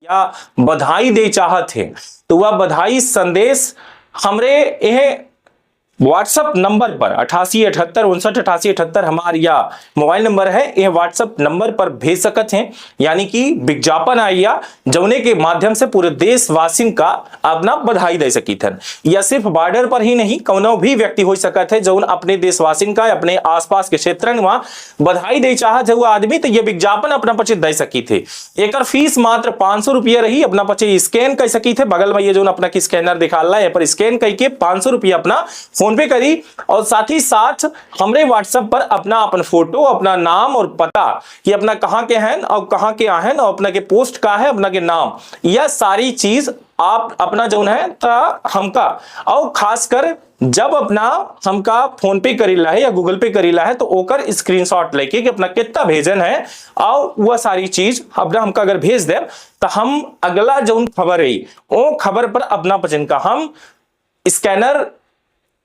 या बधाई दे चाहत है तो वह बधाई संदेश हमरे यह व्हाट्सएप नंबर पर 8878598878 हमारा या मोबाइल नंबर है, यह व्हाट्सएप नंबर पर भेज सकते हैं। यानी कि विज्ञापन आइया जौने के माध्यम से पूरे देशवासियों का अपना बधाई दे सकी थन। या सिर्फ बॉर्डर पर ही नहीं, कौनो भी व्यक्ति हो सकते है जौन अपने देशवासियों का अपने आसपास के क्षेत्र में बधाई दे चाहत है वो आदमी, तो ये विज्ञापन अपना पचे दे सकी थे। एक फीस मात्र 500 रुपया रही, अपना पचे स्कैन कर सकी थे। बगल में ये जो अपना की स्कैनर दिखाला है पर स्कैन करके 500 रुपया अपना फोन पे करी और साथ ही साथ हमरे व्हाट्सएप पर अपना अपन फोटो, अपना नाम और पता कि अपना कहां के हैं और कहां के आहन और अपना के पोस्ट का है, अपना के नाम, यह सारी चीज आप अपना जो है हमका और खासकर जब अपना हमका फोन पे करीला है या गूगल पे करीला है तो ओकर स्क्रीनशॉट लेके कि अपना कितना भेजन है और वह सारी चीज अपना हमका अगर भेज दे तो हम अगला जो खबर है वो खबर पर अपना पचन का हम स्कैनर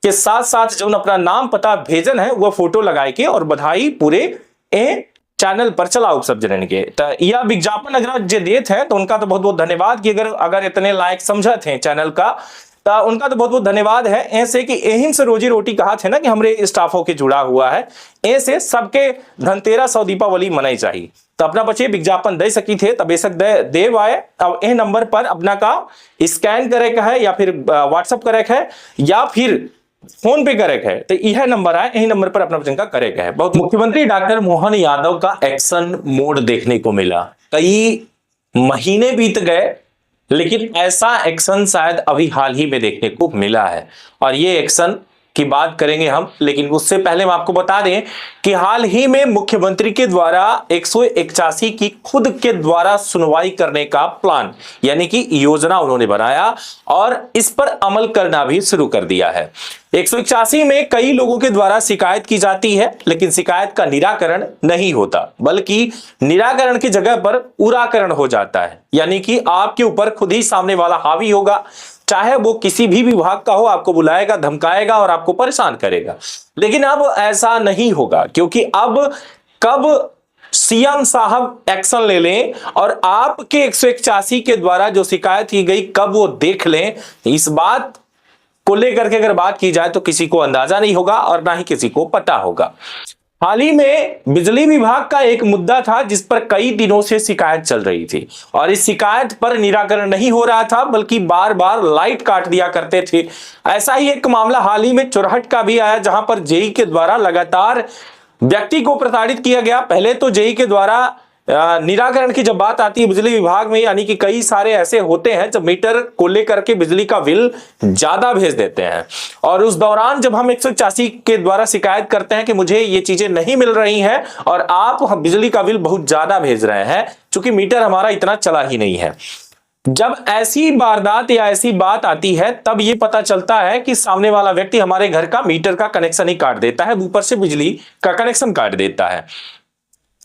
के साथ साथ जो अपना नाम पता भेजन है वह फोटो लगाए के और बधाई पूरे चैनल पर चलाओ सब जनन के। तो यह विज्ञापन अगर जे देते हैं तो उनका तो बहुत बहुत धन्यवाद कि अगर इतने लायक समझते हैं चैनल का तो उनका तो बहुत बहुत धन्यवाद है। ऐसे कि यहीं से रोजी रोटी कहा थे ना कि हमारे स्टाफों के जुड़ा हुआ है, ऐसे सबके धनतेरस और दीपावली मनाई चाहिए तो अपना बच्चे विज्ञापन दे सकी थे तो बेशक देव आए। अब यह नंबर पर अपना का स्कैन करे का है या फिर व्हाट्सएप करे का है या फिर फोन पे करे है तो यह नंबर है, यही नंबर पर अपना वचन का करे है। बहुत मुख्यमंत्री डॉक्टर मोहन यादव का एक्शन मोड देखने को मिला। कई महीने बीत गए लेकिन ऐसा एक्शन शायद अभी हाल ही में देखने को मिला है और ये एक्शन की बात करेंगे हम। लेकिन उससे पहले हम आपको बता दें कि हाल ही में मुख्यमंत्री के द्वारा 181 की खुद के द्वारा सुनवाई करने का प्लान यानी कि योजना उन्होंने बनाया और इस पर अमल करना भी शुरू कर दिया है। 181 में कई लोगों के द्वारा शिकायत की जाती है लेकिन शिकायत का निराकरण नहीं होता बल्कि निराकरण की जगह पर उराकरण हो जाता है। यानी कि आपके ऊपर खुद ही सामने वाला हावी होगा, चाहे वो किसी भी विभाग का हो, आपको बुलाएगा, धमकाएगा और आपको परेशान करेगा। लेकिन अब ऐसा नहीं होगा क्योंकि अब कब सीएम साहब एक्शन ले लें और आपके 181 के द्वारा जो शिकायत की गई कब वो देख लें, इस बात को लेकर के अगर बात की जाए तो किसी को अंदाजा नहीं होगा और ना ही किसी को पता होगा। हाल ही में बिजली विभाग का एक मुद्दा था जिस पर कई दिनों से शिकायत चल रही थी और इस शिकायत पर निराकरण नहीं हो रहा था बल्कि बार बार लाइट काट दिया करते थे। ऐसा ही एक मामला हाल ही में चुरहट का भी आया जहां पर जेई के द्वारा लगातार व्यक्ति को प्रताड़ित किया गया। पहले तो जेई के द्वारा निराकरण की जब बात आती है बिजली विभाग में, यानी कि कई सारे ऐसे होते हैं जब मीटर को लेकर के बिजली का बिल ज्यादा भेज देते हैं और उस दौरान जब हम 181 के द्वारा शिकायत करते हैं कि मुझे ये चीजें नहीं मिल रही हैं और आप बिजली का बिल बहुत ज्यादा भेज रहे हैं क्योंकि मीटर हमारा इतना चला ही नहीं है। जब ऐसी वारदात या ऐसी बात आती है तब ये पता चलता है कि सामने वाला व्यक्ति हमारे घर का मीटर का कनेक्शन ही काट देता है, ऊपर से बिजली का कनेक्शन काट देता है।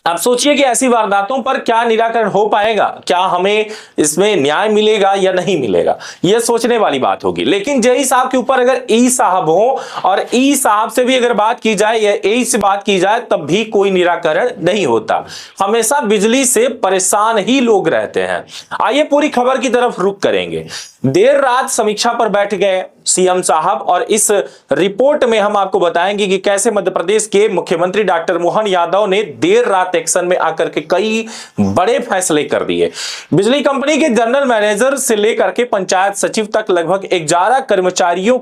आप सोचिए कि ऐसी वारदातों पर क्या निराकरण हो पाएगा, क्या हमें इसमें न्याय मिलेगा या नहीं मिलेगा, यह सोचने वाली बात होगी। लेकिन जेई साहब के ऊपर अगर ई साहब हो और ई साहब से भी अगर बात की जाए या ए से बात की जाए तब भी कोई निराकरण नहीं होता। हमेशा बिजली से परेशान ही लोग रहते हैं। आइए पूरी खबर की तरफ रुख करेंगे। देर रात समीक्षा पर बैठ गए सीएम साहब और इस रिपोर्ट में हम आपको बताएंगे कि कैसे मध्य प्रदेश के मुख्यमंत्री डॉक्टर मोहन यादव ने देर रात एक्शन में आकर के कई बड़े फैसले कर दिए। बिजली कंपनी के जनरल मैनेजर से लेकर के पंचायत सचिव तक लगभग 11 कर्मचारियों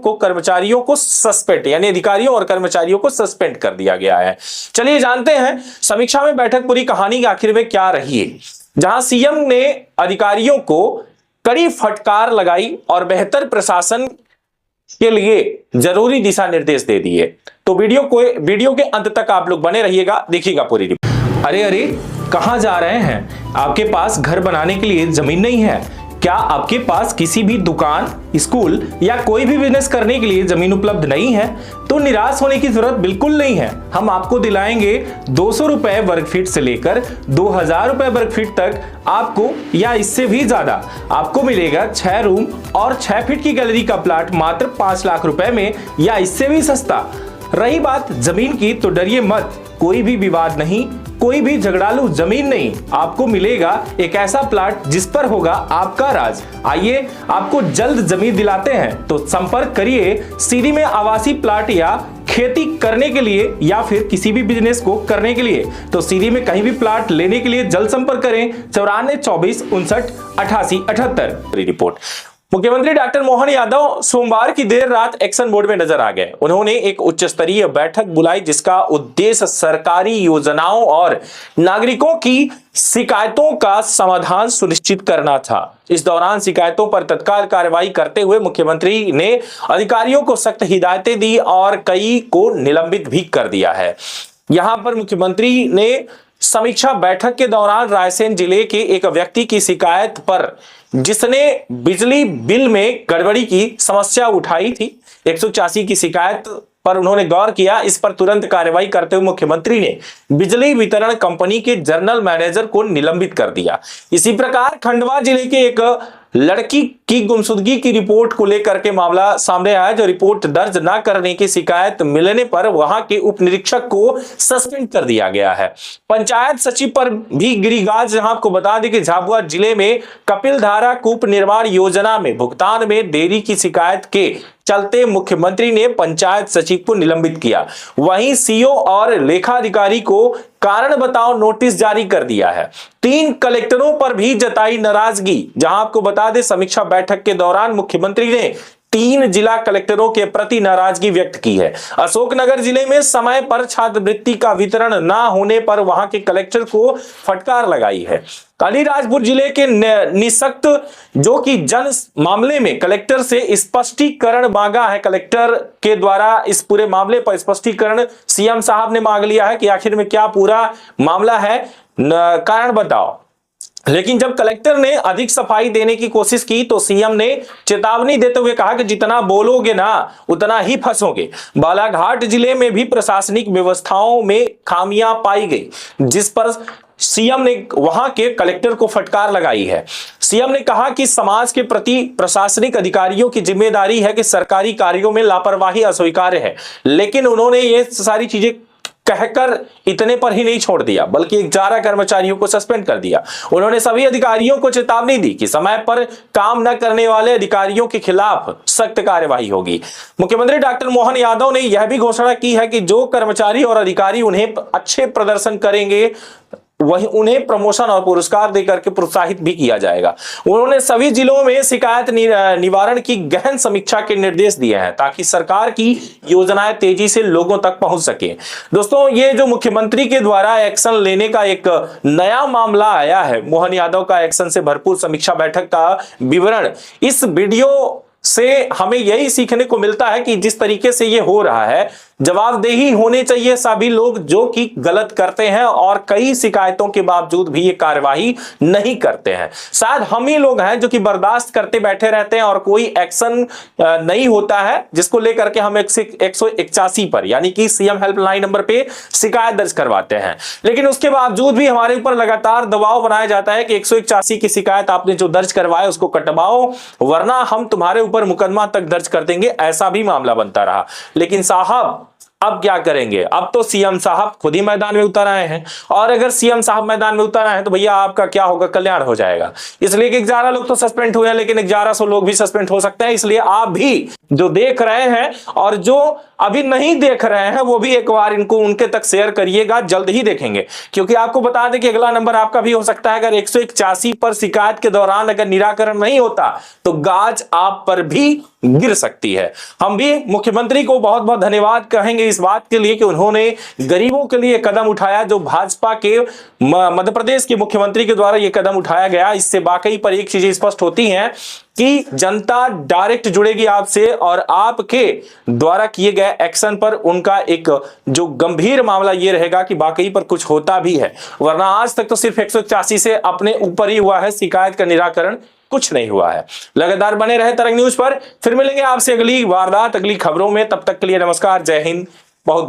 को सस्पेंड यानी अधिकारियों और कर्मचारियों को सस्पेंड कर दिया गया है। चलिए जानते हैं समीक्षा में बैठक पूरी कहानी आखिर में क्या रही है, जहां सीएम ने अधिकारियों को कड़ी फटकार लगाई और बेहतर प्रशासन के लिए जरूरी दिशा निर्देश दे दिए। तो वीडियो के अंत तक आप लोग बने रहिएगा, देखिएगा पूरी रिपोर्ट। अरे कहां जा रहे हैं? आपके पास घर बनाने के लिए जमीन नहीं है क्या? आपके पास किसी भी दुकान, स्कूल या कोई भी बिजनेस करने के लिए जमीन उपलब्ध नहीं है? तो निराश होने की जरूरत बिल्कुल नहीं है। हम आपको दिलाएंगे 200 रुपए वर्ग फीट से लेकर 2000 रुपए वर्ग फीट तक आपको, या इससे भी ज्यादा आपको मिलेगा 6 रूम और 6 फीट की गैलरी का प्लाट मात्र 5 लाख रुपए में, या इससे भी सस्ता। रही बात जमीन की तो डरिए मत, कोई भी विवाद नहीं, कोई भी झगड़ालू जमीन नहीं, आपको मिलेगा एक ऐसा प्लाट जिस पर होगा आपका राज। आइए आपको जल्द जमीन दिलाते हैं, तो संपर्क करिए सीरी में आवासीय प्लाट या खेती करने के लिए या फिर किसी भी बिजनेस को करने के लिए। तो सीरी में कहीं भी प्लाट लेने के लिए जल्द संपर्क करें 94 24 59 88 78। रिपोर्ट। मुख्यमंत्री डॉक्टर मोहन यादव सोमवार की देर रात एक्शन मोड में नजर आ गए। उन्होंने एक उच्च स्तरीय बैठक बुलाई जिसका उद्देश्य सरकारी योजनाओं और नागरिकों की शिकायतों का समाधान सुनिश्चित करना था। इस दौरान शिकायतों पर तत्काल कार्रवाई करते हुए मुख्यमंत्री ने अधिकारियों को सख्त हिदायतें दी और कई को निलंबित भी कर दिया है। यहां पर मुख्यमंत्री ने समीक्षा बैठक के दौरान रायसेन जिले के एक व्यक्ति की शिकायत पर, जिसने बिजली बिल में गड़बड़ी की समस्या उठाई थी, 184 की शिकायत पर उन्होंने गौर किया। इस पर तुरंत कार्रवाई करते हुए मुख्यमंत्री ने बिजली वितरण कंपनी के जनरल मैनेजर को निलंबित कर दिया। इसी प्रकार खंडवा जिले के एक लड़की की गुमशुदगी की रिपोर्ट को लेकर के मामला सामने आया, जो रिपोर्ट दर्ज न करने की शिकायत मिलने पर वहां के उप निरीक्षक को सस्पेंड कर दिया गया है। पंचायत सचिव पर भी गिरी गाज। जहां आपको बता दें कि झाबुआ जिले में कपिलधारा कूप निर्माण योजना में भुगतान में देरी की शिकायत के चलते मुख्यमंत्री ने पंचायत सचिव को निलंबित किया। वहीं सीओ और लेखाधिकारी को कारण बताओ नोटिस जारी कर दिया है। 3 कलेक्टरों पर भी जताई नाराजगी। जहां आपको बता दें समीक्षा बैठक के दौरान मुख्यमंत्री ने 3 जिला कलेक्टरों के प्रति नाराजगी व्यक्त की है। अशोकनगर जिले में समय पर छात्रवृत्ति का वितरण न होने पर वहां के कलेक्टर को फटकार लगाई है। अलीराजपुर जिले के निसक्त जो कि जन मामले में कलेक्टर से स्पष्टीकरण मांगा है। कलेक्टर के द्वारा इस पूरे मामले पर स्पष्टीकरण सीएम साहब ने मांग लिया है कि आखिर में क्या पूरा मामला है, कारण बताओ। लेकिन जब कलेक्टर ने अधिक सफाई देने की कोशिश की तो सीएम ने चेतावनी देते हुए कहा कि जितना बोलोगे ना उतना ही फंसोगे। बालाघाट जिले में भी प्रशासनिक व्यवस्थाओं में खामियां पाई गई, जिस पर सीएम ने वहां के कलेक्टर को फटकार लगाई है। सीएम ने कहा कि समाज के प्रति प्रशासनिक अधिकारियों की जिम्मेदारी है कि सरकारी कार्यों में लापरवाही अस्वीकार्य है, लेकिन उन्होंने ये सारी चीजें कहकर इतने पर ही नहीं छोड़ दिया, बल्कि 11 कर्मचारियों को सस्पेंड कर दिया। उन्होंने सभी अधिकारियों को चेतावनी दी कि समय पर काम न करने वाले अधिकारियों के खिलाफ सख्त कार्यवाही होगी। मुख्यमंत्री डॉक्टर मोहन यादव ने यह भी घोषणा की है कि जो कर्मचारी और अधिकारी उन्हें अच्छे प्रदर्शन करेंगे वही उन्हें प्रमोशन और पुरस्कार देकर के प्रोत्साहित भी किया जाएगा। उन्होंने सभी जिलों में शिकायत निवारण की गहन समीक्षा के निर्देश दिए हैं ताकि सरकार की योजनाएं तेजी से लोगों तक पहुंच सके। दोस्तों, ये जो मुख्यमंत्री के द्वारा एक्शन लेने का एक नया मामला आया है, मोहन यादव का एक्शन से भरपूर समीक्षा बैठक का विवरण, इस वीडियो से हमें यही सीखने को मिलता है कि जिस तरीके से ये हो रहा है, जवाबदेही होने चाहिए सभी लोग जो कि गलत करते हैं और कई शिकायतों के बावजूद भी ये कार्यवाही नहीं करते हैं। शायद हम ही लोग हैं जो कि बर्दाश्त करते बैठे रहते हैं और कोई एक्शन नहीं होता है, जिसको लेकर के हम 181 पर यानी कि सीएम हेल्पलाइन नंबर पे शिकायत दर्ज करवाते हैं। लेकिन उसके बावजूद भी हमारे ऊपर लगातार दबाव बनाया जाता है कि 181 की शिकायत आपने जो दर्ज करवाया उसको कटवाओ, वरना हम तुम्हारे ऊपर मुकदमा तक दर्ज कर देंगे। ऐसा भी मामला बनता रहा। लेकिन साहब अब क्या करेंगे? अब तो सीएम साहब खुद ही मैदान में उतर आए हैं, और अगर सीएम साहब मैदान में उतर आए हैं तो भैया आपका क्या होगा, कल्याण हो जाएगा। इसलिए कि 11 लोग तो सस्पेंड हुए हैं, लेकिन 1100 लोग भी सस्पेंड हो सकते हैं। इसलिए आप भी जो देख रहे हैं और जो अभी नहीं देख रहे हैं वो भी एक बार इनको उनके तक शेयर करिएगा, जल्द ही देखेंगे। क्योंकि आपको बता दें कि अगला नंबर आपका भी हो सकता है। अगर 181 पर शिकायत के दौरान अगर निराकरण नहीं होता तो गाज आप पर भी गिर सकती है। हम भी मुख्यमंत्री को बहुत बहुत धन्यवाद कहेंगे इस बात के लिए कि उन्होंने गरीबों के लिए कदम उठाया, जो भाजपा के मध्य प्रदेश के मुख्यमंत्री के द्वारा यह कदम उठाया गया। इससे वाकई पर एक चीज स्पष्ट होती है कि जनता डायरेक्ट जुड़ेगी आपसे और आपके द्वारा किए गए एक्शन पर उनका एक जो गंभीर मामला यह रहेगा कि वाकई पर कुछ होता भी है। वरना आज तक तो सिर्फ 181 से अपने ऊपर ही हुआ है, शिकायत का निराकरण कुछ नहीं हुआ है। लगातार बने रहे तरंग न्यूज पर। फिर मिलेंगे आपसे अगली वारदात, अगली खबरों में। तब तक के लिए नमस्कार, जय हिंद, बहुत बहुत